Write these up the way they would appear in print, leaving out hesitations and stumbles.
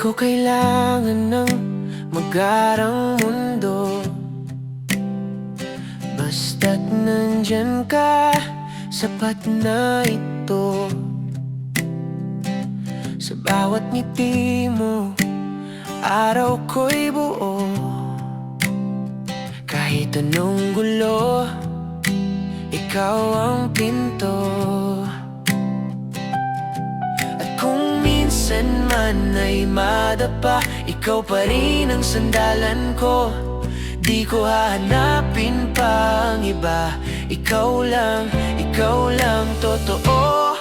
ko kailangan ng magarang mundo, basta't nandyan ka, sapat na ito. Sa bawat ngiti mo, araw ko'y buo. Kahit anong gulo, ikaw ang pinto. At kung minsan man ay madapa, ikaw pa rin ang sandalan ko. Di ko hahanapin pa ang iba, ikaw lang totoo.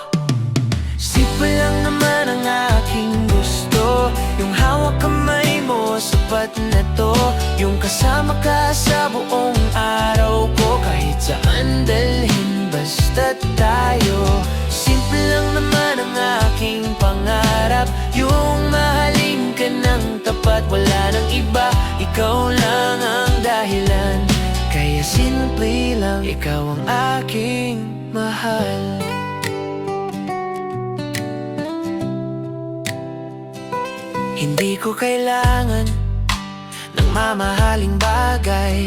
Simple lang naman ang aking gusto, yung hawak kamay mo, sapat na to. Yung kasama ka sa buong araw ko, kahit saan dalhin, basta't tayo. Simple lang naman ang aking pangarap, yung mahalin ka ng tapat, wala nang iba, ikaw lang ang dahilan. Kaya simple lang, ikaw ang aking mahal. Hindi ko kailangan ng mamahaling bagay,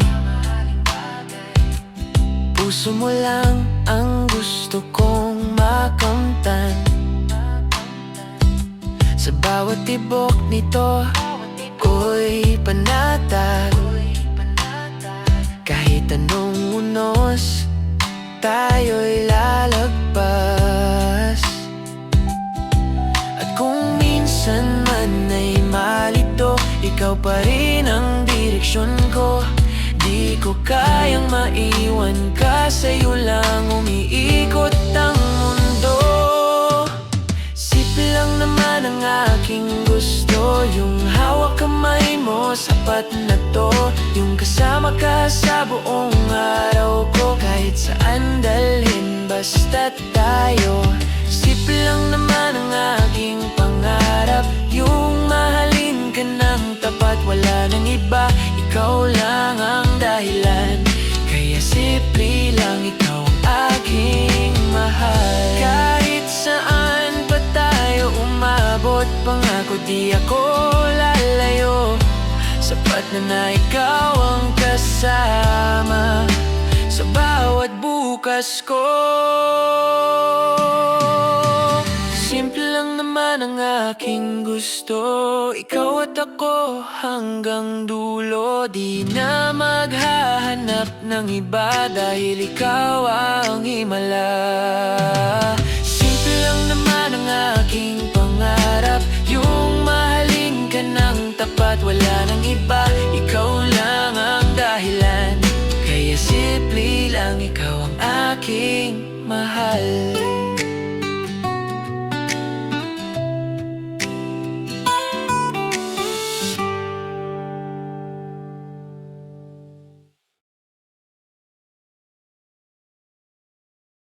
puso mo lang ang gusto kong makamtan. Sa bawat tibok nito, ko'y panatag. Kahit anong unos, tayo'y lalagpas. At kung minsan man ay malito, ikaw pa rin ang direksyon ko. Di ko kayang maiwan ka, sa'yo lang umiikot ang mundo. Simple lang naman ang aking gusto, yung hawak kamay mo, sapat na to. Yung kasama ka sa buong araw ko, kahit saan dalhin, basta't tayo. Simple lang naman ang aking pangarap, yung mahalin ka ng tapat, wala nang iba, ikaw lang ang dahilan. Kaya simple lang, ikaw ang aking mahal. Kahit saan pa tayo umabot, pangako di ako lalayo. Sapat na ikaw ang kasama sa bawat bukas ko. Simple lang naman ang aking gusto, ikaw at ako hanggang dulo. Di na maghahanap ng iba, dahil ikaw ang himala. Simple lang naman ang aking pangarap, yung mahalin ka ng tapat, wala nang iba, ikaw lang ang dahilan. Kaya simple lang, ikaw ang aking mahal.